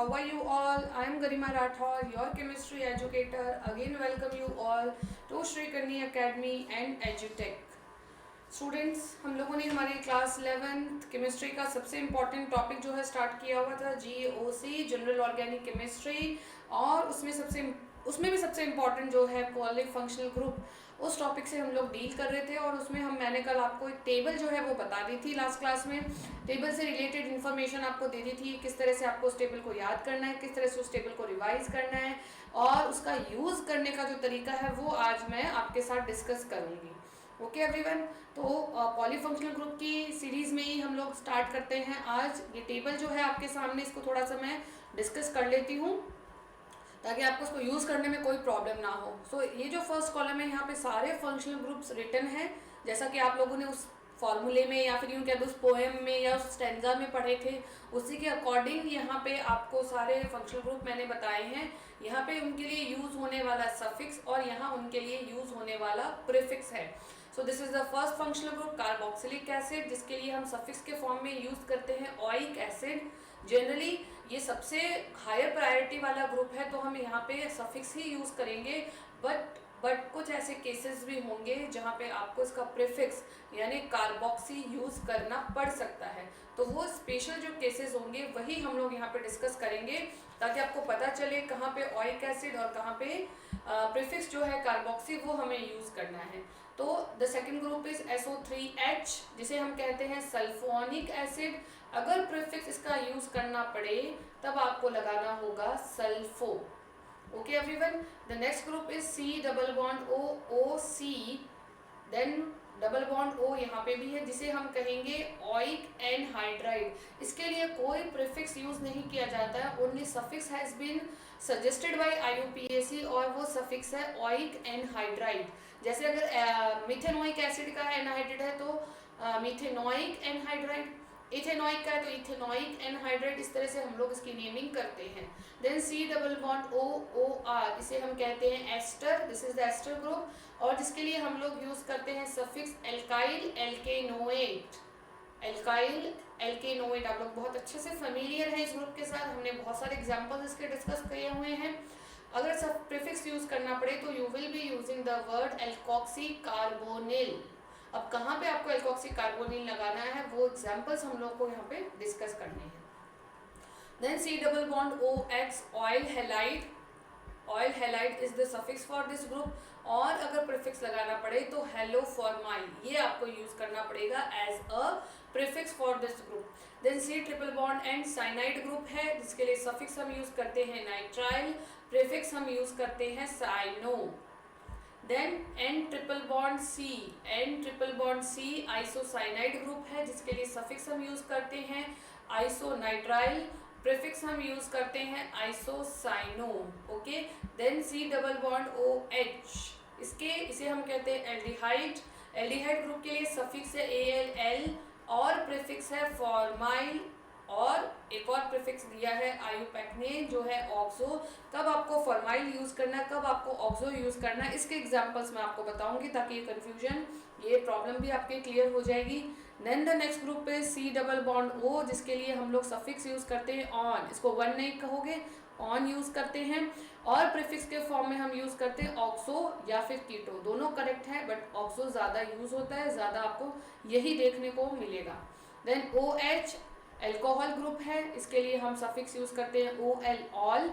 how are you all? I am Garima Rathod, your chemistry educator. Again welcome you all to Shri Karni Academy and EduTech. Students, हम लोगों ने हमारी class 11th chemistry का सबसे important topic जो है start किया हुआ था GOC जनरल ऑर्गेनिक केमिस्ट्री, और उसमें भी सबसे इम्पॉर्टेंट जो है पॉली फंक्शनल ग्रुप, उस टॉपिक से हम लोग डील कर रहे थे। और उसमें मैंने कल आपको एक टेबल जो है वो बता दी थी लास्ट क्लास में। टेबल से रिलेटेड इन्फॉर्मेशन आपको दे दी थी, किस तरह से आपको उस टेबल को याद करना है, किस तरह से उस टेबल को रिवाइज करना है, और उसका यूज़ करने का जो तरीका है वो आज मैं आपके साथ डिस्कस करूँगी। ओके एवरीवन, तो पॉलीफंक्शनल ग्रुप की सीरीज़ में ही हम लोग स्टार्ट करते हैं। आज ये टेबल जो है आपके सामने, इसको थोड़ा सा मैं डिस्कस कर लेती हूँ ताकि आपको इसको यूज़ करने में कोई प्रॉब्लम ना हो। सो ये जो फर्स्ट कॉलम है, यहाँ पे सारे फंक्शनल ग्रुप्स रिटन हैं, जैसा कि आप लोगों ने उस फॉर्मूले में या फिर यूँ कह दो उस पोएम में या उस स्टैंजा में पढ़े थे, उसी के अकॉर्डिंग यहाँ पे आपको सारे फंक्शनल ग्रुप मैंने बताए हैं। यहाँ पे उनके लिए यूज़ होने वाला सफिक्स और यहाँ उनके लिए यूज़ होने वाला प्रीफिक्स है। So this is the first functional group carboxylic acid, जिसके लिए हम सफिक्स के फॉर्म में यूज़ करते हैं ओइक एसिड। जनरली ये सबसे हायर प्रायोरिटी वाला ग्रुप है, तो हम यहाँ पे सफिक्स ही यूज़ करेंगे। बट कुछ ऐसे केसेस भी होंगे जहाँ पे आपको इसका प्रीफिक्स यानी कार्बोक्सी यूज़ करना पड़ सकता है। तो वो स्पेशल जो केसेस होंगे वही हम लोग यहाँ पे डिस्कस करेंगे, ताकि आपको पता चले कहाँ पे ओइक एसिड और कहाँ पे प्रीफिक्स जो है कार्बोक्सी वो हमें यूज़ करना है। तो the second group is SO3H, जिसे हम कहते हैं सल्फोनिक एसिड। अगर प्रीफिक्स इसका यूज़ करना पड़े तब आपको लगाना होगा sulpho. Okay everyone, the next group is C double bond O OC, then double bond O यहाँ पे भी है, जिसे हम कहेंगे ओइक एनहाइड्राइड। इसके लिए कोई प्रीफिक्स यूज नहीं किया जाता है, only suffix has been suggested by IUPAC, और वो सफिक्स है ओइक एनहाइड्राइड। जैसे अगर मिथेनोइक एसिड का एनहाइड्राइड है तो मिथेनोइक एनहाइड्राइड, इथेनोइक का है तो इथेनोइक एनहाइड्राइड, इस तरह से हम लोग इसकी नेमिंग करते हैं। Then C double bond O OR, इसे हम कहते हैं ester, this is the ester group, और जिसके लिए हम लोग यूज करते हैं suffix alkyl alkanoate. Alkyl alkanoate आप लोग बहुत अच्छे से फेमिलियर हैं इस ग्रुप के साथ, हमने बहुत सारे एग्जाम्पल्स इसके डिस्कस किए हुए हैं। अगर सब प्रीफिक्स यूज करना पड़े तो you will be using the word alkoxy carbonyl. अब कहाँ पे आपको एल्कोक्सी कार्बोनिल लगाना है वो एग्जाम्पल्स हम लोग को यहाँ पे डिस्कस करने हैं। Then C double bond OX oil halide. Oil halide is the suffix for this group, और अगर प्रीफिक्स लगाना पड़े तो हेलोफॉर्माइल, ये आपको यूज करना पड़ेगा as a prefix for this group. Then C triple bond and cyanide group है, जिसके लिए सफिक्स हम यूज करते हैं नाइट्राइल, प्रीफिक्स हम यूज करते हैं cyano. Then N triple bond C isocyanide group है, जिसके लिए सफिक्स हम यूज करते हैं आइसोनाइट्राइल, प्रीफिक्स हम यूज करते हैं isocyano. Okay, then C double bond OH, इसे हम कहते हैं एल्डिहाइड। एल्डिहाइड ग्रुप के लिए सफिक्स है ALL और प्रीफिक्स है फॉर्माइल, और एक और प्रीफिक्स दिया है आयुपैक ने जो है ऑक्सो। कब आपको फॉर्माइल यूज करना है, कब आपको ऑक्सो यूज करना है, इसके एग्जांपल्स मैं आपको बताऊंगी, ताकि ये कंफ्यूजन, ये प्रॉब्लम भी आपके क्लियर हो जाएगी। देन द नेक्स्ट ग्रुप है C डबल बॉन्ड O, जिसके लिए हम लोग सफिक्स यूज करते हैं ऑन, इसको वन नहीं कहोगे, ऑन यूज करते हैं, और प्रीफिक्स के फॉर्म में हम यूज करते हैं ऑक्सो या फिर कीटो, दोनों करेक्ट है, बट ऑक्सो ज्यादा यूज होता है, ज्यादा आपको यही देखने को मिलेगा। देन OH एल्कोहल ग्रुप है, इसके लिए हम सफिक्स यूज करते हैं OL ऑल,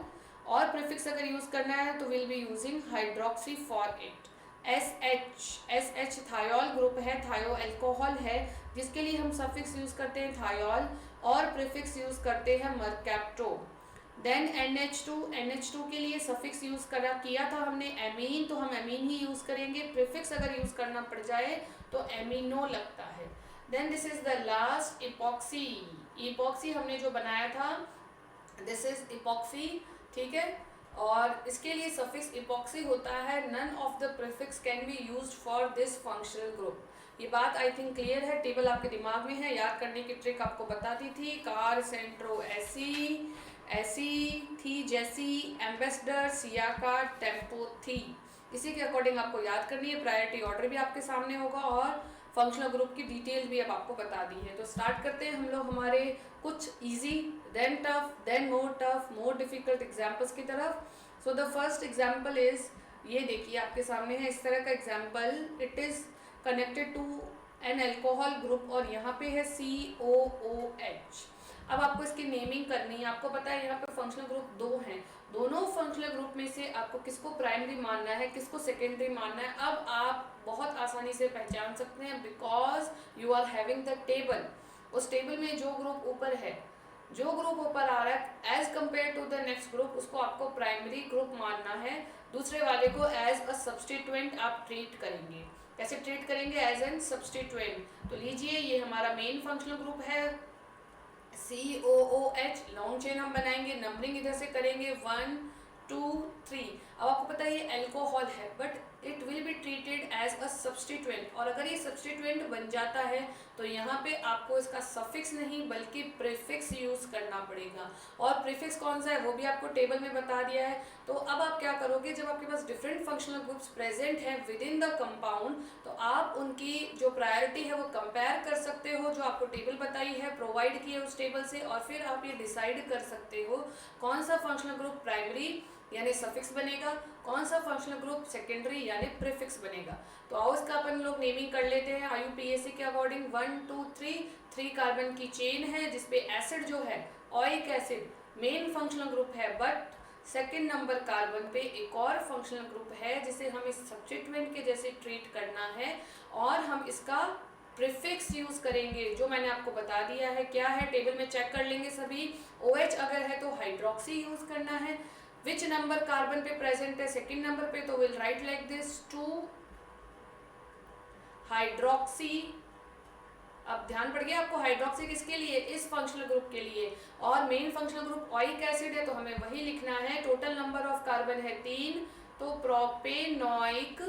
और प्रीफिक्स अगर यूज करना है तो will be using hydroxy for it. SH thiol group है, थायो एल्कोहल है, जिसके लिए हम सफिक्स यूज करते हैं थायोल, और प्रीफिक्स यूज करते हैं मरकैप्टो। देन NH2 के लिए सफिक्स यूज किया था हमने एमीन, तो हम एमीन ही यूज करेंगे, प्रीफिक्स अगर यूज करना पड़ जाए तो एमिनो लगता है। Then this is the last epoxy. Epoxy हमने जो बनाया था, दिस इज इपॉक्सी, ठीक है, और इसके लिए सफिक्स इपॉक्सी होता है। None of the prefix can be used for this functional group. ये बात आई थिंक क्लियर है, टेबल आपके दिमाग में है, याद करने की ट्रिक आपको बताती थी। कार सेंट्रो ऐसी थी जैसी, एम्बेसडर सियाका टेम्पो थी, इसी के अकॉर्डिंग आपको याद करनी है। प्रायोरिटी ऑर्डर भी आपके सामने होगा, और फंक्शनल ग्रुप की डिटेल भी अब आपको बता दी है। तो स्टार्ट करते हैं हम लोग हमारे कुछ easy then tough, then more tough, more difficult examples की तरफ. So the first example is, ये देखिए आपके सामने है इस तरह का example. It is connected to an alcohol group और यहाँ पे है COOH. अब आपको इसकी नेमिंग करनी है. आपको पता है यहाँ पे फंक्शनल ग्रुप दो हैं. दोनों फंक्शनल ग्रुप में से आपको किसको प्राइमरी मानना है, किसको सेकेंडरी मानना है, अब आप बहुत आसानी से पहचान सकते हैं, because you are having the table. उस टेबल में जो ग्रुप ऊपर है, जो ग्रुप ऊपर आ रहा है as compare to the next group, उसको आपको प्राइमरी ग्रुप मानना है. दूसरे वाले को एज अ सब्सटीट्यूएंट आप ट्रीट करेंगे. कैसे ट्रीट करेंगे? As an substituent. तो लीजिए ये हमारा मेन फंक्शनल ग्रुप है COOH. लॉन्ग चेन हम बनाएंगे, नंबरिंग इधर से करेंगे 1 2 3. अब आपको पता है ये अल्कोहल है, but it will be treated as a substituent. और अगर ये सब्सटीट्यूएंट बन जाता है तो यहाँ पे आपको इसका सफिक्स नहीं बल्कि प्रीफिक्स यूज करना पड़ेगा. और प्रीफिक्स कौन सा है वो भी आपको टेबल में बता दिया है. तो अब आप क्या करोगे, जब आपके पास डिफरेंट फंक्शनल ग्रुप्स प्रेजेंट हैं विद इन द कंपाउंड, तो आप उनकी जो प्रायोरिटी है वो कंपेयर कर सकते हो, जो आपको टेबल बताई है, प्रोवाइड की है उस टेबल से, और फिर आप ये डिसाइड कर सकते हो कौन सा फंक्शनल ग्रुप प्राइमरी यानी सफिक्स बनेगा, कौन सा फंक्शनल ग्रुप सेकेंडरी यानी प्रीफिक्स बनेगा. तो आओ इसका अपन लोग नेमिंग कर लेते हैं IUPAC के अकॉर्डिंग. 1 2 3 कार्बन की चेन है जिसपे एसिड जो है ऑइक एसिड मेन फंक्शनल ग्रुप है, बट सेकेंड नंबर कार्बन पे एक और फंक्शनल ग्रुप है जिसे हम इस सब्स्टिट्यूएंट के जैसे ट्रीट करना है, और हम इसका प्रीफिक्स यूज करेंगे जो मैंने आपको बता दिया है. क्या है टेबल में चेक कर लेंगे सभी. OH अगर है तो हाइड्रोक्सी यूज करना है. विच नंबर कार्बन पे प्रेजेंट है, सेकेंड नंबर पे, तो will write like this 2 hydroxy. अब ध्यान पड़ गया आपको, हाइड्रोक्सी किसके लिए? इस फंक्शनल ग्रुप के लिए. और मेन फंक्शनल ग्रुप ऑइक एसिड है तो हमें वही लिखना है. टोटल नंबर ऑफ कार्बन है 3, तो प्रोपेनोइक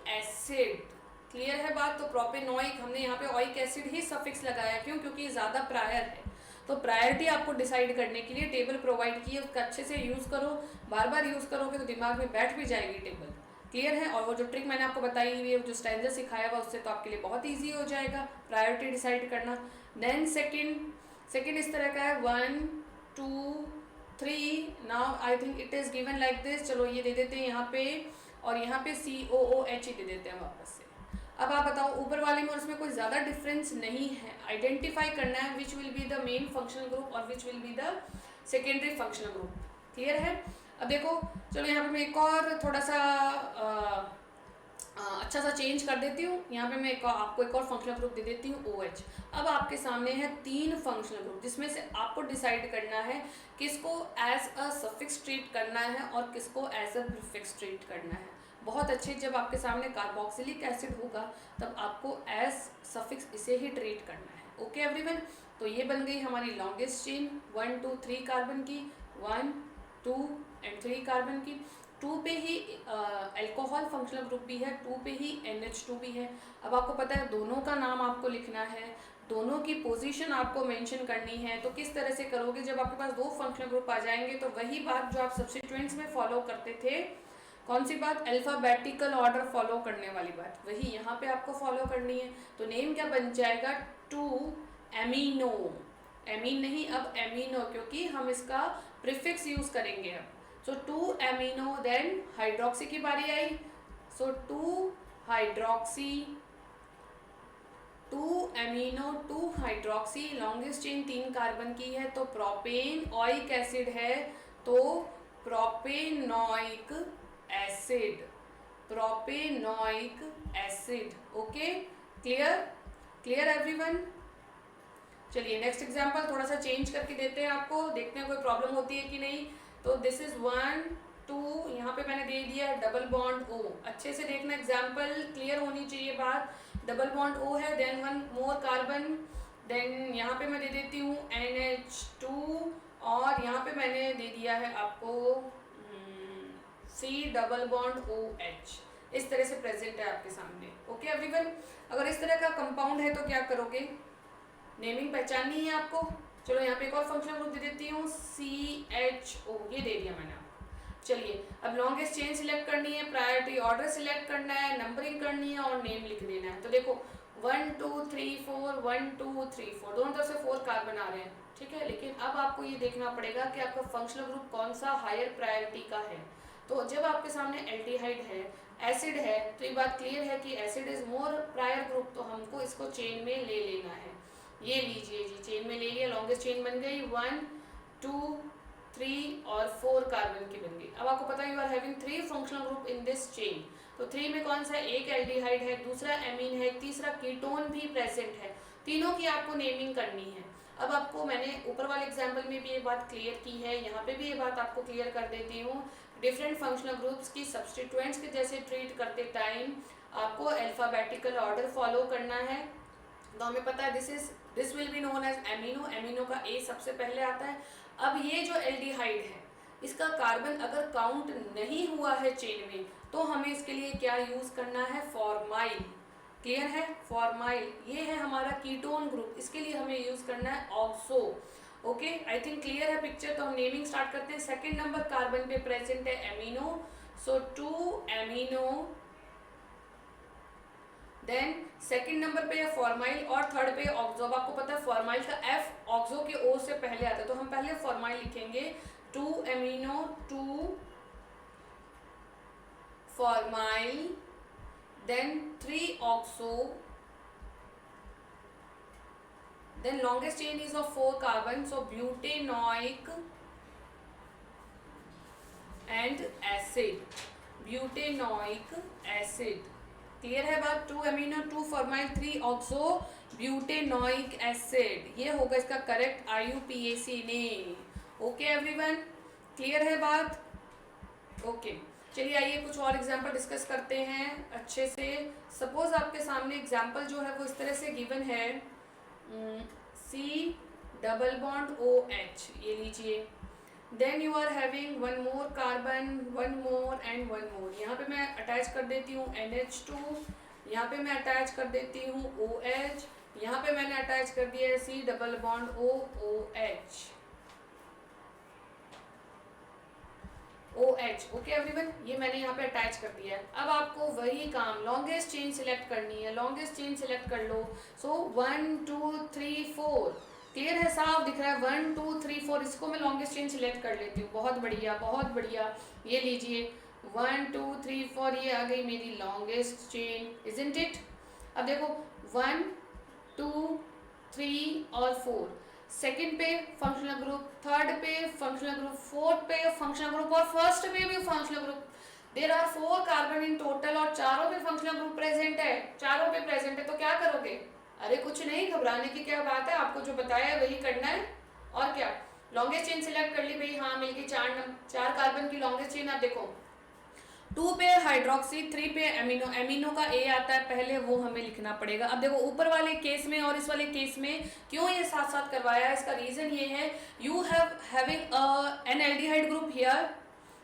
एसिड. क्लियर है बात. तो प्रोपेनोइक, हमने यहाँ पे ऑइक एसिड ही सफिक्स लगाया. क्यों? क्योंकि ये ज़्यादा प्रायर है. तो प्रायोरिटी आपको डिसाइड करने के लिए टेबल प्रोवाइड की है, उसका अच्छे से यूज़ करो. बार बार यूज़ करोगे तो दिमाग में बैठ भी जाएगी टेबल. क्लियर है. और वो जो ट्रिक मैंने आपको बताई हुई है, जो स्टैंडर्ड सिखाया हुआ, उससे तो आपके लिए बहुत ईजी हो जाएगा प्रायोरिटी डिसाइड करना. देन सेकेंड इस तरह का है 1 2 3. Now I think it is given like this. चलो ये दे देते हैं यहाँ पे, और यहाँ पे COOH ही दे देते हैं वापस से. अब आप बताओ ऊपर वाले में और इसमें कोई ज़्यादा डिफरेंस नहीं है. आइडेंटिफाई करना है which will be the main functional group और which will be the secondary functional group. Clear है. अब देखो, चलो यहाँ पे मैं एक और थोड़ा सा अच्छा सा चेंज कर देती हूँ. यहाँ पे मैं आपको एक और फंक्शनल ग्रुप दे देती हूँ OH. अब आपके सामने है 3 फंक्शनल ग्रुप जिसमें से आपको डिसाइड करना है किसको एज अ सफिक्स ट्रीट करना है और किसको एज अ प्रीफिक्स ट्रीट करना है. बहुत अच्छे. जब आपके सामने कार्बोक्सिलिक एसिड होगा तब आपको एज सफिक्स इसे ही ट्रीट करना है. Okay everyone. तो ये बन गई हमारी लॉन्गेस्ट चेन 1 2 3 कार्बन की, 1 2 एंड 3 कार्बन की. 2 पे ही अल्कोहल फंक्शनल ग्रुप भी है, 2 पे ही NH2 भी है. अब आपको पता है दोनों का नाम आपको लिखना है, दोनों की पोजीशन आपको मेंशन करनी है. तो किस तरह से करोगे? जब आपके पास 2 फंक्शनल ग्रुप आ जाएंगे तो वही बात जो आप सब्स्टिट्यूएंट्स में फॉलो करते थे, कौन सी बात? अल्फ़ाबेटिकल ऑर्डर फॉलो करने वाली बात, वही यहाँ पे आपको फॉलो करनी है. तो नेम क्या बन जाएगा? 2 एमिनो. एमीन नहीं, अब एमिनो, क्योंकि हम इसका प्रीफिक्स यूज करेंगे अब. सो 2 एमिनो. देन हाइड्रोक्सी की बारी आई. सो 2 hydroxy, 2 amino 2 hydroxy. Longest chain 3 carbon की है तो प्रोपेन ऑइक एसिड है तो propanoic acid. Propanoic acid. Okay. Clear everyone. चलिए नेक्स्ट एग्जांपल थोड़ा सा चेंज करके देते हैं आपको, देखते हैं कोई प्रॉब्लम होती है कि नहीं. तो दिस इज 1 2. यहाँ पे मैंने दे दिया डबल बॉन्ड O. अच्छे से देखना, एग्जांपल क्लियर होनी चाहिए बात. डबल बॉन्ड O है, देन 1 मोर कार्बन, देन यहाँ पे मैं दे देती हूँ NH2, और यहाँ पे मैंने दे दिया है आपको C डबल बॉन्ड OH. इस तरह से प्रेजेंट है आपके सामने. Okay everyone. अगर इस तरह का कंपाउंड है तो क्या करोगे? नेमिंग पहचाननी है आपको. चलो यहाँ पे एक और फंक्शनल ग्रुप दे देती हूँ CHO. ये दे दिया मैंने आपको. चलिए अब लॉन्गेस्ट चेन सिलेक्ट करनी है, प्रायोरिटी ऑर्डर सिलेक्ट करना है, नंबरिंग करनी है और नेम लिख देना है. तो देखो 1 2 3 4 1 2 3 4 दोनों तरफ से 4 कार्बन आ रहे हैं, ठीक है। लेकिन अब आपको ये देखना पड़ेगा कि आपका फंक्शनल ग्रुप कौन सा हायर प्रायोरिटी का है। तो जब आपके सामने एल्डिहाइड है, एसिड है, तो ये बात क्लियर है कि acid is more prior group, तो हमको इसको चेन में ले लेना है। ये लीजिए जी, चेन में ले लिया, लॉन्गेस्ट चेन बन गई, 1 2 3 और 4 कार्बन की बन गई। अब आपको पता है you are having 3 functional group in this chain. तो 3 में कौन सा, एक एल्डिहाइड है, दूसरा एमीन है, तीसरा कीटोन भी प्रेजेंट है। तीनों की आपको नेमिंग करनी है। अब आपको मैंने ऊपर वाले एग्जाम्पल में भी ये बात क्लियर की है, यहाँ पे भी ये बात आपको क्लियर कर देती हूँ। डिफरेंट फंक्शनल ग्रुप्स की सब्सटीट्यूएंट्स के जैसे ट्रीट करते टाइम आपको अल्फाबेटिकल ऑर्डर फॉलो करना है। तो हमें पता है this will be known as amino, amino का ए सबसे पहले आता है। अब ये जो एल्डिहाइड है, इसका कार्बन अगर काउंट नहीं हुआ है चेन में, तो हमें इसके लिए क्या यूज करना है, फॉर्माइल। क्लियर है, फॉर्माइल ये है हमारा कीटोन ग्रुप, इसके लिए हमें यूज करना है ऑक्सो। ओके, आई थिंक क्लियर है पिक्चर। तो हम नेमिंग स्टार्ट करते हैं। सेकेंड नंबर कार्बन पे प्रेजेंट है एमिनो, सो 2 एमिनो। देन सेकंड नंबर पे है फॉर्माइल और थर्ड पे ऑक्सो। अब आपको पता है फॉर्माइल का एफ ऑक्सो के ओ से पहले आता है, तो हम पहले फॉर्माइल लिखेंगे, 2 amino 2 formyl, then 3 oxo, then longest chain is of 4 carbon, so butanoic and acid, butanoic acid। Clear है बात, 2 amino 2 formyl 3 oxo butanoic acid, ये होगा इसका correct IUPAC name. Okay everyone, clear है बात। ओके चलिए आइए कुछ और एग्जांपल डिस्कस करते हैं अच्छे से। सपोज आपके सामने एग्जांपल जो है वो इस तरह से गिवन है, C डबल बॉन्ड OH, ये लीजिए। Then you are having one more carbon, one more and one more. यहाँ पे मैं अटैच कर देती हूँ NH2, यहाँ पे मैं अटैच कर देती हूँ OH, यहाँ पे मैंने अटैच कर दिया है C double bond OH। Okay everyone, ये मैंने यहाँ पे अटैच कर दिया है। अब आपको वही काम, लॉन्गेस्ट चेन सिलेक्ट करनी है, लॉन्गेस्ट चेन सिलेक्ट कर लो। सो 1 2 3 4, क्लियर है, साफ दिख रहा है, 1 2 3 4, इसको मैं लॉन्गेस्ट चेन सिलेक्ट कर लेती हूँ। बहुत बढ़िया बहुत बढ़िया, ये लीजिए 1 2 3 4, ये आ गई मेरी लॉन्गेस्ट चेन, इजंट इट। अब देखो 1 2 3 और 4, सेकंड पे फंक्शनल ग्रुप, थर्ड पे फंक्शनल ग्रुप, फोर्थ पे फंक्शनल ग्रुप और फर्स्ट पे भी functional group. There are 4 carbon in total और चारों पे फंक्शनल ग्रुप प्रेजेंट है, चारों पे प्रेजेंट है। तो क्या करोगे, अरे कुछ नहीं, घबराने की क्या बात है, आपको जो बताया है वही करना है। और क्या, लॉन्गेस्ट चेन सिलेक्ट कर ली भाई, हाँ मिलके 4 कार्बन की लॉन्गेस्ट चेन। आप देखो 2 पे हाइड्रोक्सी, 3 पे एमिनो, एमिनो का ए आता है पहले, वो हमें लिखना पड़ेगा। अब देखो ऊपर वाले केस में और इस वाले केस में क्यों ये साथ साथ करवाया है, इसका रीजन ये है, you having an aldehyde group here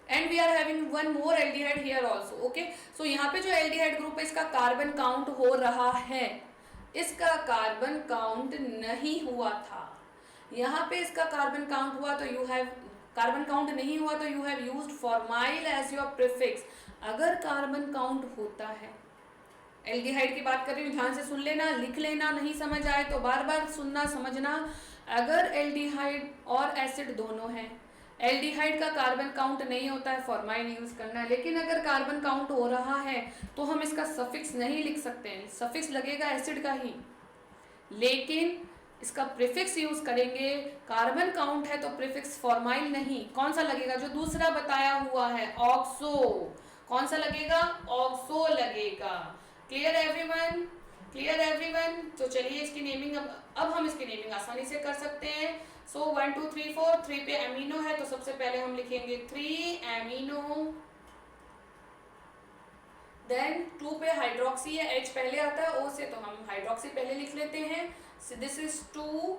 and we are having one more aldehyde here also. Okay, so यहाँ पे जो एल्डिहाइड ग्रुप है इसका कार्बन काउंट हो रहा है, इसका कार्बन काउंट नहीं हुआ था। यहाँ पे इसका कार्बन काउंट हुआ, तो यू हैव, कार्बन काउंट नहीं हुआ तो you have used formyl as your prefix. अगर कार्बन काउंट होता है, एल्डिहाइड की बात कर रही हूँ, ध्यान से सुन लेना, लिख लेना, नहीं समझ आए तो बार बार सुनना समझना। अगर एल्डिहाइड और एसिड दोनों हैं, एल्डिहाइड का कार्बन काउंट नहीं होता है, फॉर्माइल यूज करना है। लेकिन अगर कार्बन काउंट हो रहा है तो हम इसका सफिक्स नहीं लिख सकते हैं, सफिक्स लगेगा एसिड का ही, लेकिन इसका प्रीफिक्स यूज करेंगे। कार्बन काउंट है तो प्रीफिक्स फॉर्माइल नहीं, कौन सा लगेगा, जो दूसरा बताया हुआ है ऑक्सो। कौन सा लगेगा, ऑक्सो लगेगा। Clear everyone, clear everyone. तो चलिए इसकी नेमिंग अब हम इसकी नेमिंग आसानी से कर सकते हैं। सो 1 2 3 4, 3 पे एमिनो है तो सबसे पहले हम लिखेंगे 3 एमिनो। देन 2 पे हाइड्रोक्सी है, H पहले आता है O से, तो हम हाइड्रोक्सी पहले लिख लेते हैं। So this is 2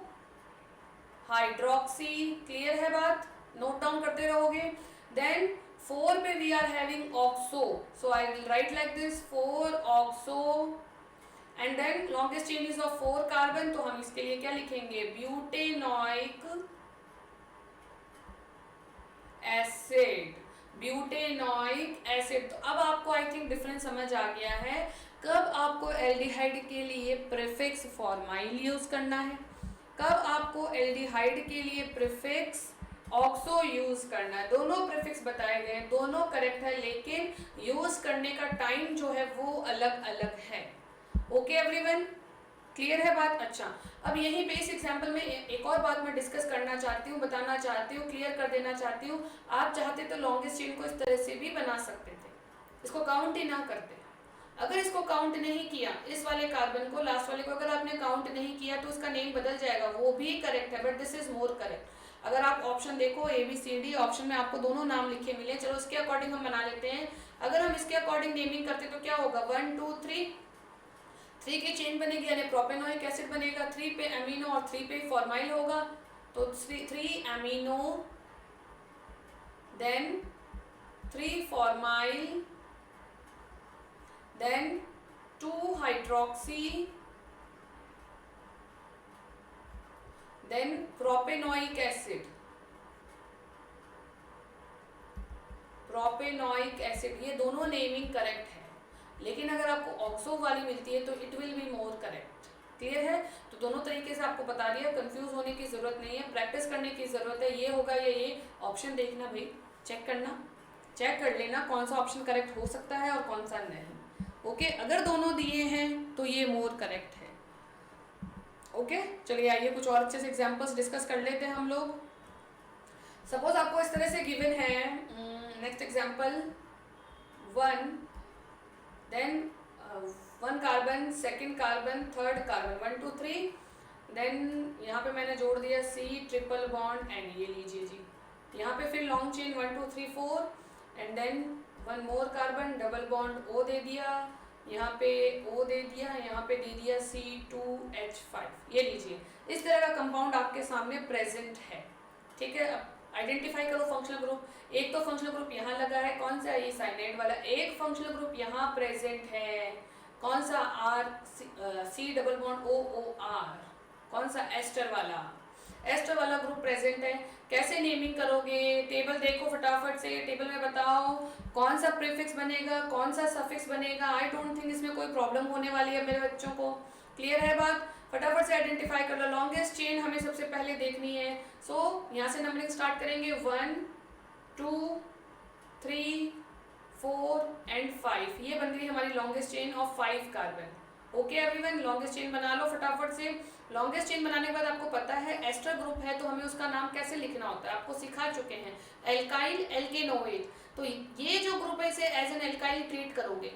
hydroxy. Clear है बात, नोट डाउन करते रहोगे। देन 4 पे we are having oxo, so I will write like this 4 oxo. And then longest chain is of 4 carbon, तो हम इसके लिए क्या लिखेंगे, ब्यूटेनोइक एसिड, ब्यूटेनोइक एसिड। तो अब आपको आई थिंक डिफरेंस समझ आ गया है, कब आपको एल्डिहाइड के लिए प्रीफिक्स फॉर्माइल यूज करना है, कब आपको एल्डिहाइड के लिए प्रीफिक्स ऑक्सो यूज करना है। दोनों प्रीफिक्स बताए गए हैं, दोनों करेक्ट है, लेकिन यूज करने का टाइम जो है वो अलग अलग है। ओके एवरीवन, क्लियर है बात? अच्छा, अब यही पे इस एग्जाम्पल में एक और बात मैं डिस्कस करना चाहती हूँ, बताना चाहती हूँ, क्लियर कर देना चाहती हूँ। आप चाहते तो लॉन्गेस्ट चेन को इस तरह से भी बना सकते थे, इसको काउंट ही ना करते। अगर इसको काउंट नहीं किया, इस वाले कार्बन को, लास्ट वाले को अगर आपने काउंट नहीं किया तो उसका नेम बदल जाएगा, वो भी करेक्ट है, but this is more correct. अगर आप ऑप्शन देखो ABCD, ऑप्शन में आपको दोनों नाम लिखे मिले, चलो उसके अकॉर्डिंग हम बना लेते हैं। अगर हम इसके अकॉर्डिंग नेमिंग करते तो क्या होगा, 1 2 3, 3 की चेन बनेगी, यानी प्रोपेनोइक एसिड बनेगा, 3 पे अमीनो और 3 पे फॉर्माइल होगा, तो 3 amino, then 3 formyl, then 2 hydroxy, then propanoic acid, propanoic acid, ये दोनों नेमिंग करेक्ट है, लेकिन अगर आपको ऑक्सो वाली मिलती है तो it will be more correct. Clear है? तो दोनों तरीके से आपको बता दिया, कंफ्यूज होने की जरूरत नहीं है, प्रैक्टिस करने की जरूरत है। ये होगा या ये ऑप्शन देखना भाई, चेक करना, चेक कर लेना कौन सा ऑप्शन करेक्ट हो सकता है और कौन सा नहीं। ओके, अगर दोनों दिए हैं तो ये मोर करेक्ट है। ओके, चलिए आइए कुछ और अच्छे से एग्जांपल्स डिस्कस कर लेते हैं हम लोग। सपोज आपको इस तरह से गिवन है, next example 1, then 1 carbon, second carbon, third carbon, 1 2 3, then यहाँ पे मैंने जोड़ दिया C ट्रिपल बॉन्ड N, ये लीजिए जी। यहाँ पे फिर long chain 1 2 3 4, and then 1 more carbon, double bond O दे दिया, यहाँ पे O दे दिया, यहाँ पे दे दिया C2H5, ये लीजिए। इस तरह का कंपाउंड आपके सामने प्रेजेंट है। ठीक है, अब आइडेंटिफाई करो फंक्शनल ग्रुप। एक तो फंक्शनल ग्रुप यहाँ लगा है, कौन सा, ये साइनाइड वाला। एक फंक्शनल ग्रुप यहाँ प्रेजेंट है, कौन सा, C डबल बॉन्ड OOR, कौन सा, एस्टर वाला। एस्टर वाला ग्रुप प्रेजेंट है। कैसे नेमिंग करोगे, टेबल देखो फटाफट से, टेबल में बताओ कौन सा प्रीफिक्स बनेगा, कौन सा सफिक्स बनेगा। आई डोंट थिंक इसमें कोई प्रॉब्लम होने वाली है मेरे बच्चों को। क्लियर है बात? फटाफट से आइडेंटिफाई कर लो। लॉन्गेस्ट चेन हमें सबसे पहले देखनी है, सो यहाँ से नंबरिंग स्टार्ट करेंगे, 1 2 3 4 एंड 5। ये बन गई हमारी longest chain of 5 carbon. Okay everyone, longest chain बना लो फटाफट से। लॉन्गेस्ट चेन बनाने के बाद आपको पता है एस्टर ग्रुप है तो हमें उसका नाम कैसे लिखना होता है, आपको सिखा चुके हैं, एल्काइल एल्केनोएट। तो ये जो ग्रुप है इसे एज एन एल्काइल ट्रीट करोगे,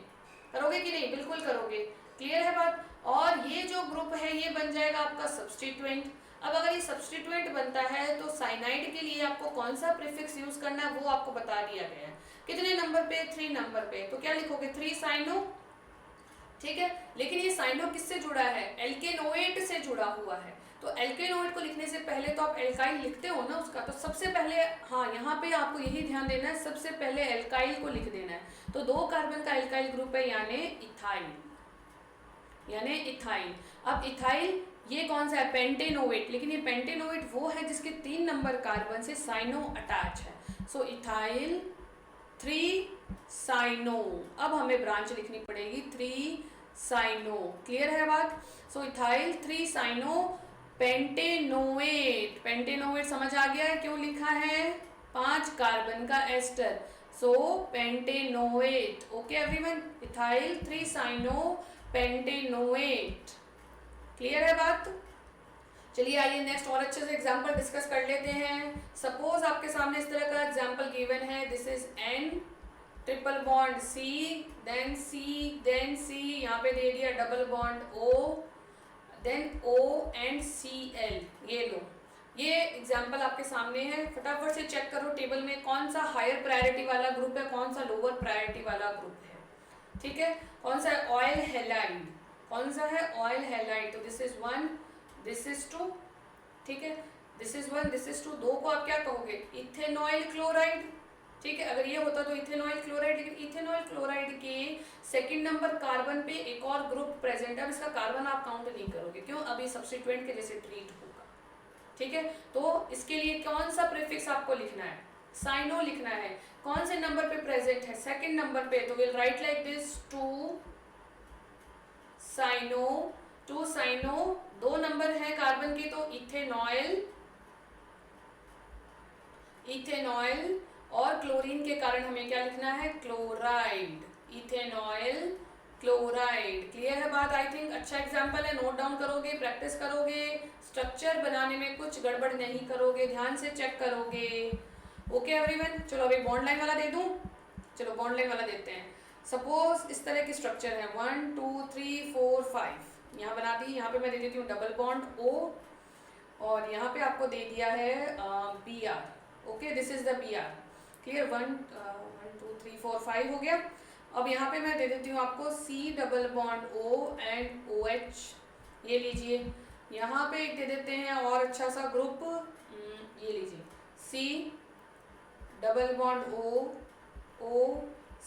करोगे कि नहीं? बिल्कुल करोगे। क्लियर है बात? और ये जो ग्रुप है ये बन जाएगा आपका सब्स्टिट्यूएंट। अब अगर ये सब्स्टिट्यूएंट बनता है तो साइनाइड के लिए आपको कौन सा प्रीफिक्स यूज करना है वो आपको बता दिया गया है। कितने नंबर पे? 3 नंबर पे। तो क्या लिखोगे? 3 साइनो। ठीक है, लेकिन ये साइनो किससे जुड़ा है? एल्केनोएट से जुड़ा हुआ है। तो एल्केनोएट को लिखने से पहले तो आप एल्काइल लिखते हो ना उसका, तो सबसे पहले, हाँ यहाँ पे आपको यही ध्यान देना है, सबसे पहले एल्काइल को लिख देना है। तो 2 कार्बन का एल्काइल ग्रुप है, यानी इथाइल, यानी इथाइल। अब इथाइल ये कौन सा है? पेंटेनोएट। लेकिन ये पेंटेनोएट वो है जिसके 3 नंबर कार्बन से साइनो अटैच है। सो इथाइल 3 साइनो। अब हमें ब्रांच लिखनी पड़ेगी 3 साइनो। क्लियर है बात? सो इथाइल 3 साइनो पेंटेनोएट। पेंटेनोएट समझ आ गया है क्यों लिखा है? 5 कार्बन का ester, so pentanoate. Okay everyone, ethyl 3 cyano pentanoate. Clear है बात? चलिए आइए नेक्स्ट और अच्छे से एग्जांपल डिस्कस कर लेते हैं। सपोज आपके सामने इस तरह का एग्जांपल गिवन है, this is N triple bond C, then C, then C, यहाँ पे दे दिया double bond O, then O and Cl। ये लो, ये एग्जांपल आपके सामने है। फटाफट से चेक करो टेबल में कौन सा हायर प्रायोरिटी वाला ग्रुप है, कौन सा लोअर प्रायोरिटी वाला ग्रुप है। ठीक है, कौन सा है? Oil halide. कौन सा है? Oil halide. तो दिस इज 1, दिस इज 2। ठीक है, दिस इज 1, दिस इज 2। 2 को आप क्या कहोगे? Ethanoyl chloride. ठीक है, अगर ये होता तो इथेनॉइल क्लोराइड, लेकिन इथेनॉइल क्लोराइड के सेकंड नंबर कार्बन पे एक और ग्रुप प्रेजेंट है। अब इसका कार्बन आप काउंट नहीं करोगे, क्यों? अभी सब्स्टिट्यूएंट के जैसे ट्रीट होगा। ठीक है, तो इसके लिए कौन सा प्रीफिक्स आपको लिखना है? साइनो लिखना है। कौन से नंबर पे प्रेजेंट है? सेकंड नंबर पे। तो will write like this 2 cyano, 2 cyano, 2 number है कार्बन की तो इथेनॉयल, इथेनॉयल, और क्लोरीन के कारण हमें क्या लिखना है, क्लोराइड, इथेनॉयल क्लोराइड। क्लियर है बात? आई थिंक अच्छा एग्जाम्पल है, नोट डाउन करोगे, प्रैक्टिस करोगे, स्ट्रक्चर बनाने में कुछ गड़बड़ नहीं करोगे, ध्यान से चेक करोगे। ओके एवरीवन, चलो अभी बॉन्ड लाइन वाला दे दूं, चलो बॉन्ड लाइन वाला देते हैं। सपोज इस तरह की स्ट्रक्चर है 1 2 3 4 5, यहाँ बना दी, यहाँ पे मैं दे देती हूँ डबल बॉन्ड O, और यहाँ पे आपको दे दिया है Br। Okay, this is the Br। Clear? 1 2 3 4 5 हो गया। अब यहाँ पे मैं दे देती हूँ आपको C double bond O and OH, ये लीजिए। यहाँ पे एक दे देते हैं और अच्छा सा ग्रुप, ये लीजिए C double bond O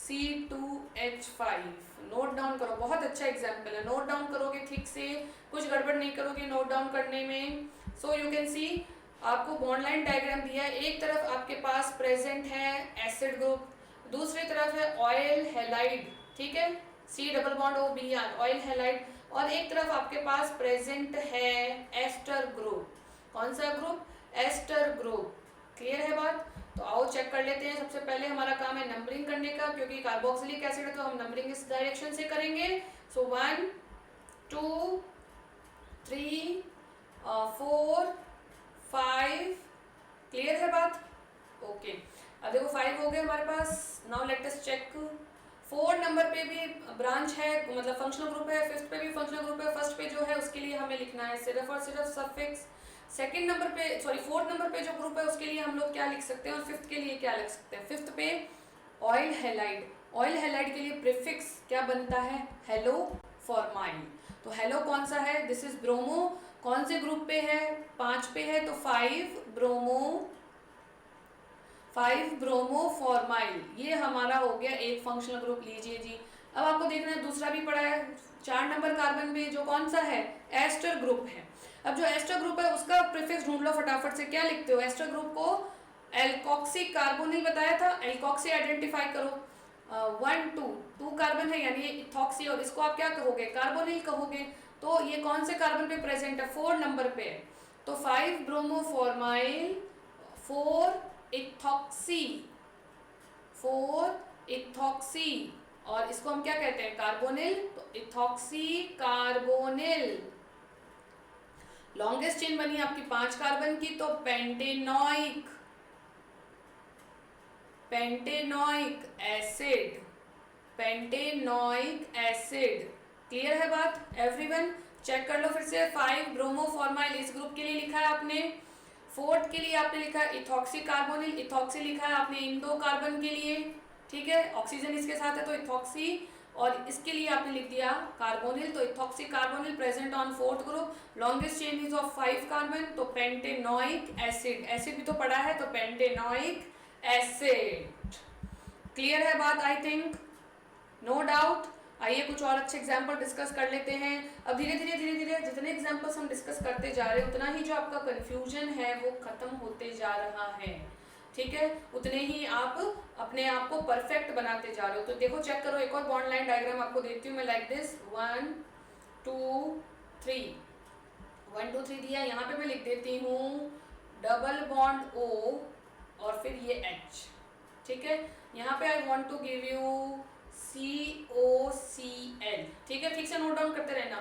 C2H5। Note down करो, बहुत अच्छा एग्जाम्पल है, नोट डाउन करोगे ठीक से, कुछ गड़बड़ नहीं करोगे नोट डाउन करने में। सो यू कैन सी, आपको बॉन्ड लाइन डायग्राम दिया है, एक तरफ आपके पास प्रेजेंट है एसिड ग्रुप, दूसरी तरफ है ऑयल हैलाइड, ठीक है, C double bond O Br oil halide, और एक तरफ आपके पास प्रेजेंट है एस्टर ग्रुप। कौन सा ग्रुप? Ester group. क्लियर है बात? तो आओ चेक कर लेते हैं। सबसे पहले हमारा काम है नंबरिंग करने का, क्योंकि कार्बोक्सिलिक एसिड है तो हम नंबरिंग इस डायरेक्शन से करेंगे। सो 1 2 3 4 5। क्लियर है बात? ओके, अब देखो 5 हो गए हमारे पास। Now let us check, 4 number पे भी ब्रांच है, मतलब फंक्शनल ग्रुप है, 5th पे भी फंक्शनल ग्रुप है। फर्स्ट पे जो है उसके लिए हमें लिखना है सिर्फ और सिर्फ सफिक्स। सेकंड नंबर पे, सॉरी 4th नंबर पे जो ग्रुप है उसके लिए हम लोग क्या लिख सकते हैं, और 5th के लिए क्या लिख सकते हैं। 5th पे ऑयल हैलाइड, ऑयल हैलाइड के लिए प्रीफिक्स क्या बनता है, हेलो फॉर्माइल। तो हेलो कौन सा है, दिस इज ब्रोमो। कौन से ग्रुप पे है, 5 पे है, तो 5 ब्रोमो फॉर्माइल, ये हमारा हो गया एक फंक्शनल ग्रुप। लीजिए जी, अब आपको देखना है दूसरा भी पड़ा है 4 नंबर कार्बन पे, जो कौन सा है, एस्टर ग्रुप है। अब जो एस्टर ग्रुप है उसका प्रीफिक्स ढूंढ लो फटाफट से, क्या लिखते हो एस्टर ग्रुप को, एल्कोक्सी कार्बोनिल बताया था, एल्कोक्सी आइडेंटिफाई करो। 1 2 कार्बन है यानी ये इथॉक्सी, और इसको आप क्या कहोगे, कार्बोनिल कहोगे। तो ये कौन से कार्बन पे प्रेजेंट है, 4 नंबर पे है, तो 5 ब्रोमोफॉर्माइल 4 इथॉक्सी, 4 इथॉक्सी, और इसको हम क्या कहते हैं, कार्बोनिल, तो इथॉक्सी कार्बोनिल। लॉन्गेस्ट चेन बनी आपकी 5 कार्बन की, तो pentanoic, pentanoic acid, pentanoic acid. Clear है बात एवरीवन? चेक कर लो फिर से, 5 ब्रोमोफॉर्माइल इस ग्रुप के लिए लिखा है आपने, 4th के लिए आपने लिखा है इथॉक्सी कार्बोनिल, इथॉक्सी लिखा है आपने इन 2 कार्बन के लिए, ठीक है, ऑक्सीजन इसके साथ है तो इथॉक्सी, और इसके लिए आपने लिख दिया कार्बोनिल, तो ethoxy carbonyl present on 4th group, longest chain is of 5 carbon, तो पेंटेनोइक एसिड, एसिड भी तो पड़ा है तो पेंटेनोइक एसिड। क्लियर है बात आई थिंक, नो डाउट। आइए कुछ और अच्छे एग्जाम्पल डिस्कस कर लेते हैं। अब धीरे धीरे जितने एग्जाम्पल्स हम डिस्कस करते जा रहे हैं उतना ही जो आपका कंफ्यूजन है वो खत्म होते जा रहा है, ठीक है, उतने ही आप अपने आप को परफेक्ट बनाते जा रहे हो। तो देखो चेक करो, एक और बॉन्ड लाइन डायग्राम आपको देती हूँ मैं, लाइक दिस 1 2 3, 1 2 3 दिया, यहाँ पे मैं लिख देती हूँ डबल बॉन्ड O और फिर ये H, ठीक है। यहाँ पे I want to give you COCl, ठीक है, ठीक से नोट डाउन करते रहना।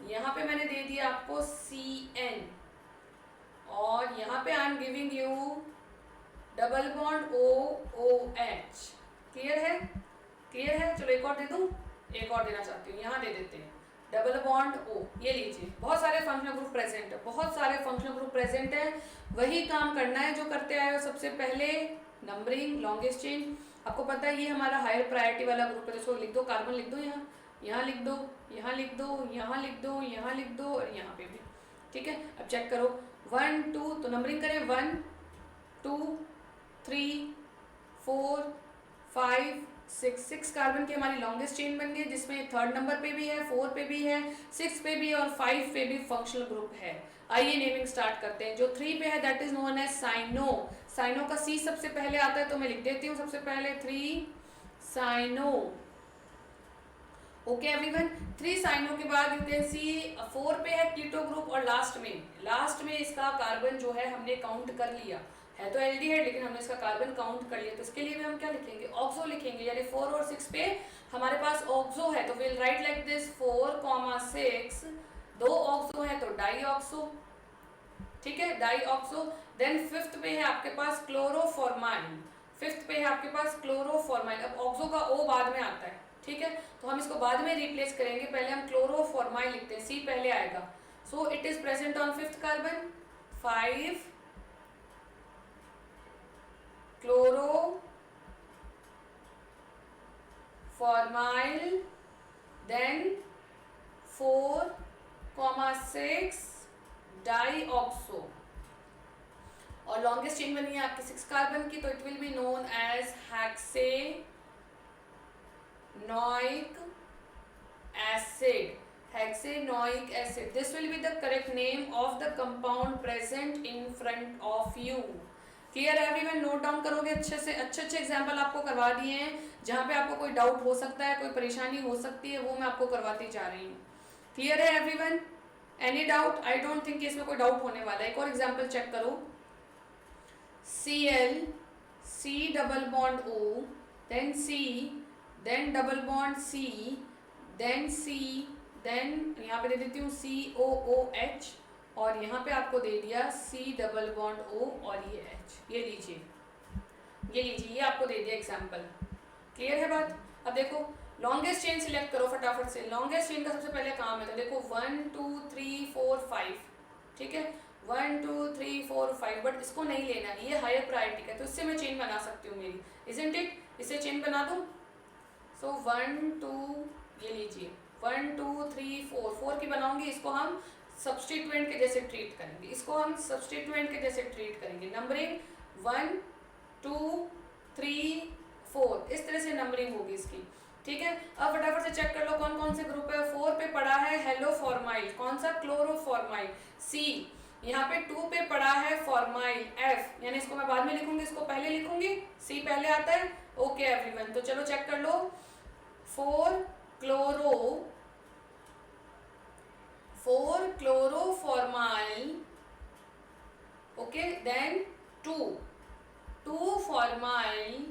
यहाँ पे मैंने दे दिया आपको CN, और यहाँ पे I am giving U double bond OOH। Clear है? क्लियर है? चलो एक और दे दूँ, एक और देना चाहती हूँ, यहाँ दे देते हैं डबल बॉन्ड O, ये लीजिए। बहुत सारे फंक्शनल ग्रुप प्रेजेंट है, बहुत सारे फंक्शनल ग्रुप प्रेजेंट है, वही काम करना है जो करते आए हो सबसे पहले, नंबरिंग, लॉन्गेस्ट चेन। आपको पता है ये हमारा हायर प्रायोरिटी वाला ग्रुप है, तो लिख दो, कार्बन लिख दो, यहाँ यहाँ लिख दो, यहाँ लिख दो, यहाँ लिख दो, यहाँ लिख दो, और यहाँ पे भी, ठीक है। अब चेक करो 1 2, तो नंबरिंग करें 1 2 3 4 5 6 कार्बन की हमारी लॉन्गेस्ट चेन बन गई, जिसमें 3rd नंबर पे भी है, 4 पे भी है, 6 पे भी और 5 पे भी फंक्शनल ग्रुप है। आइए नेमिंग स्टार्ट करते हैं। जो 3 पे है that is known as cyano, cyano का C सबसे पहले आता है तो मैं लिख देती हूँ सबसे पहले 3 साइनो। ओके एवरीवन, 3 साइनों के बाद यू कैन सी 4 पे है कीटो ग्रुप और लास्ट में इसका कार्बन जो है हमने काउंट कर लिया है, तो एल्डिहाइड लेकिन हमने इसका कार्बन काउंट कर लिया, तो इसके लिए भी हम क्या लिखेंगे, ऑक्सो लिखेंगे, यानी 4 और 6 पे हमारे पास ऑक्सो है, तो will write like this 4,6, 2 oxo है तो डाई ऑक्सो, ठीक है, डाई ऑक्सो। देन 5th पे है आपके पास क्लोरोफॉर्माइल, 5th पे है आपके पास क्लोरोफॉर्माइल। अब ऑक्सो का ओ बाद में आता है, ठीक है, तो हम इसको बाद में रिप्लेस करेंगे, पहले हम क्लोरोफॉर्माइल लिखते हैं, सी पहले आएगा। So it is present on 5th carbon, 5 chloroformyl, then 4,6 di oxo, और लॉन्गेस्ट चेन बनी है आपकी 6 कार्बन की, तो it will be known as hexanoic acid. This will be the correct name of the compound present in front of you. Clear everyone, note down करोगे अच्छे से, अच्छे एग्जाम्पल आपको करवा दिए हैं, जहाँ पे आपको कोई डाउट हो सकता है, कोई परेशानी हो सकती है, वो मैं आपको करवाती जा रही हूँ। क्लियर है everyone, any doubt? I don't think इसमें कोई डाउट होने वाला है। एक और एग्जाम्पल चेक करो, Cl, C double bond O, then C, then double bond C, then C, then यहाँ पे दे देती हूँ COOH, और यहाँ पे आपको दे दिया C डबल बॉन्ड O और ये H, ये लीजिए, ये आपको दे दिया एग्जाम्पल। क्लियर है बात? अब देखो लॉन्गेस्ट चेन सिलेक्ट करो फटाफट से। लॉन्गेस्ट चेन का सबसे पहले काम है, तो देखो 1 2 3 4 5, ठीक है, 1 2 3 4 5, बट इसको नहीं लेना, ये हायर प्रायोरिटी का, तो इससे मैं चेन बना सकती हूँ मेरी, इजंट इट? इससे चेन बना दूँ। सो 1 2, ये लीजिए 1 2 3 4, 4 की बनाऊंगी, इसको हम सब्सटीट्यूएंट के जैसे ट्रीट करेंगे, इसको हम सब्सटीट्यूएंट के जैसे ट्रीट करेंगे। नंबरिंग 1 2 3 4, इस तरह से नंबरिंग होगी इसकी, ठीक है। अब फटाफट से चेक कर लो कौन कौन से ग्रुप है। 4 पे पड़ा है हेलोफॉर्माइल, कौन सा? क्लोरोफॉर्माइल। सी, यहाँ पे 2 पे पड़ा है फॉर्माइल, एफ, यानी इसको मैं बाद में लिखूंगी, इसको पहले लिखूंगी, सी पहले आता है। ओके एवरीवन, तो चलो चेक कर लो, 4 क्लोरोफॉर्माइल, ओके, देन 2 फॉर्माइल,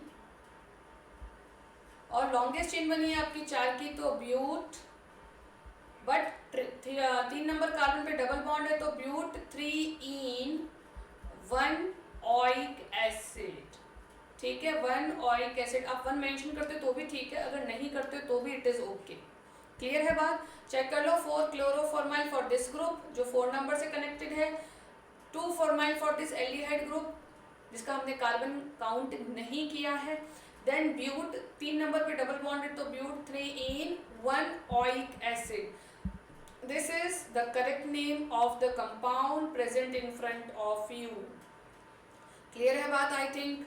और लॉन्गेस्ट चेन बनी है आपकी 4 की, तो ब्यूट, बट 3 नंबर कार्बन पे डबल बॉन्ड है, तो ब्यूट 3-इन-1 ओइक एसिड, ठीक है, 1 ओइक एसिड। आप 1 मेंशन करते तो भी ठीक है, अगर नहीं करते तो भी इट इज ओके। क्लियर है बात? चेक कर लो, 4 क्लोरोफॉर्माइल फॉर दिस ग्रुप जो 4 नंबर से कनेक्टेड है, 2 formyl for this aldehyde group जिसका हमने कार्बन काउंट नहीं किया है, देन ब्यूट 3 नंबर पे डबल बॉन्ड है, तो ब्यूट 3-इन-1 oic acid. This is the correct name of the compound present in front of you. Clear है बात? I think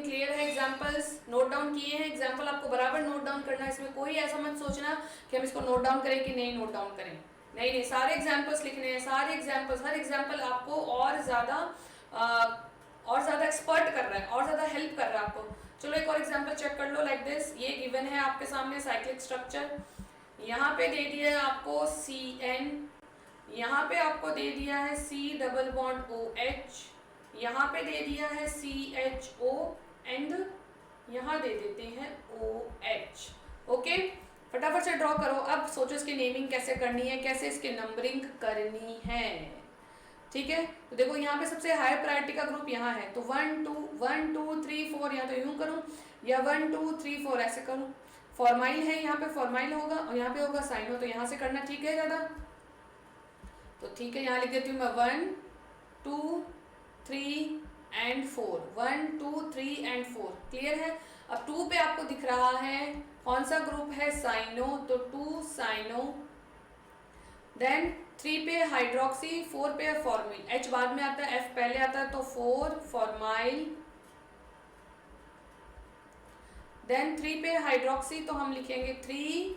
clear है। एग्जाम्पल्स नोट डाउन किए हैं, एग्जाम्पल आपको बराबर नोट डाउन करना है, इसमें कोई ऐसा मत सोचना कि हम इसको नोट डाउन करें कि नहीं नोट डाउन करें, नहीं, सारे एग्जाम्पल्स लिखने हैं, सारे एग्जाम्पल्स, हर एग्जाम्पल आपको और ज़्यादा एक्सपर्ट कर रहा है, और ज़्यादा हेल्प कर रहा है आपको। चलो एक और एग्जाम्पल चेक कर लो, लाइक दिस, ये गिवन है आपके सामने साइक्लिक स्ट्रक्चर, यहाँ पे दे दिया है आपको CN, यहाँ पे आपको दे दिया है C डबल बॉन्ड OH, यहाँ पे दे दिया है CHO, एंड यहाँ दे देते हैं OH। ओके, फटाफट से ड्रॉ करो। अब सोचो इसकी नेमिंग कैसे करनी है, कैसे इसकी नंबरिंग करनी है, ठीक है। तो देखो यहाँ पे सबसे हाई प्रायोरिटी का ग्रुप यहाँ है, तो 1 2 3 4, या तो यूं करूँ या 1 2 3 4 ऐसे करूँ। फॉर्माइल है, यहाँ पे फॉर्माइल होगा और यहाँ पे होगा साइनो, तो यहाँ से करना ठीक है ज़्यादा, तो ठीक है, यहाँ लिख देती हूँ मैं 1 2 3 एंड 4, 1 2 3 एंड 4। क्लियर है? अब 2 पे आपको दिख रहा है कौन सा ग्रुप है? साइनो, तो 2 साइनो, देन 3 पे हाइड्रोक्सी, 4 पे फॉर्मिल, H बाद में आता है, F पहले आता है, तो 4 फॉर्माइल, देन 3 पे हाइड्रोक्सी, तो हम लिखेंगे 3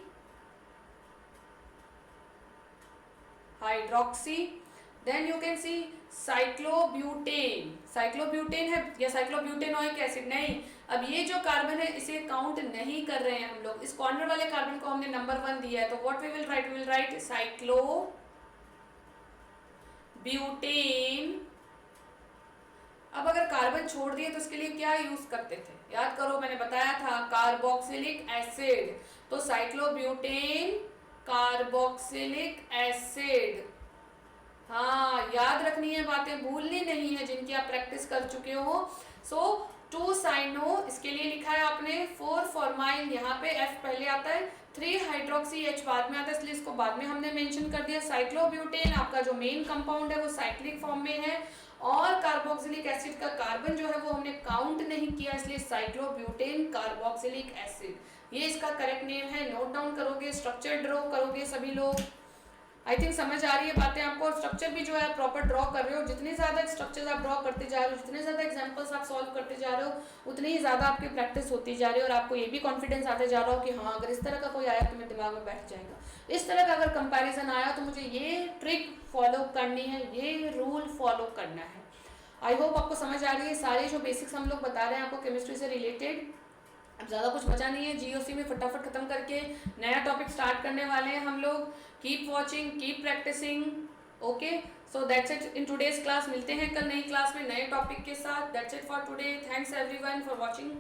hydroxy, then you can see cyclobutane है या साइक्लोब्यूटेनोइक एसिड, नहीं, अब ये जो कार्बन है इसे काउंट नहीं कर रहे हैं हम लोग, इस कॉर्नर वाले कार्बन को हमने नंबर 1 दिया है, तो what we will write cyclobutane. अब अगर कार्बन छोड़ दिए तो इसके लिए क्या यूज करते थे, याद करो मैंने बताया था कार्बोक्सिलिक एसिड, तो साइक्लोब्यूटेन कार्बोक्सिलिक एसिड। हाँ याद रखनी है बातें, भूलनी नहीं है जिनकी आप प्रैक्टिस कर चुके हो। सो 2 साइनो इसके लिए लिखा है आपने, 4 फॉर्माइल यहाँ पे F पहले आता है, 3 हाइड्रोक्सी H बाद में आता है, इसलिए इसको बाद में हमने मेंशन कर दिया। साइक्लोब्यूटेन आपका जो मेन कंपाउंड है वो साइक्लिक फॉर्म में है, और कार्बोक्सिलिक एसिड का कार्बन जो है वो हमने काउंट नहीं किया, इसलिए साइक्लोब्यूटेन कार्बोक्सिलिक एसिड ये इसका करेक्ट नेम है। नोट डाउन करोगे, स्ट्रक्चर ड्रॉ करोगे सभी लोग। आई थिंक समझ आ रही है बातें आपको, स्ट्रक्चर भी जो है प्रॉपर ड्रॉ कर रहे हो, जितने ज़्यादा स्ट्रक्चर्स आप ड्रॉ करते जा रहे हो, जितने ज़्यादा एग्जांपल्स आप सॉल्व करते जा रहे हो, उतनी ही ज़्यादा आपकी प्रैक्टिस होती जा रही है, और आपको ये भी कॉन्फिडेंस आते जा रहा हो कि हाँ अगर इस तरह का कोई आया तो मेरे दिमाग में बैठ जाएगा, इस तरह का अगर कंपैरिजन आया तो मुझे ये ट्रिक फॉलो करनी है, ये रूल फॉलो करना है। आई होप आपको समझ आ रही है, सारे जो बेसिक्स हम लोग बता रहे हैं आपको केमिस्ट्री से रिलेटेड। अब ज़्यादा कुछ बचा नहीं है, जीओसी में फटाफट खत्म करके नया टॉपिक स्टार्ट करने वाले हैं हम लोग। Keep watching, keep practicing, okay. So that's it in today's class, मिलते हैं कल नई क्लास में नए टॉपिक के साथ। That's it for today, thanks everyone for watching.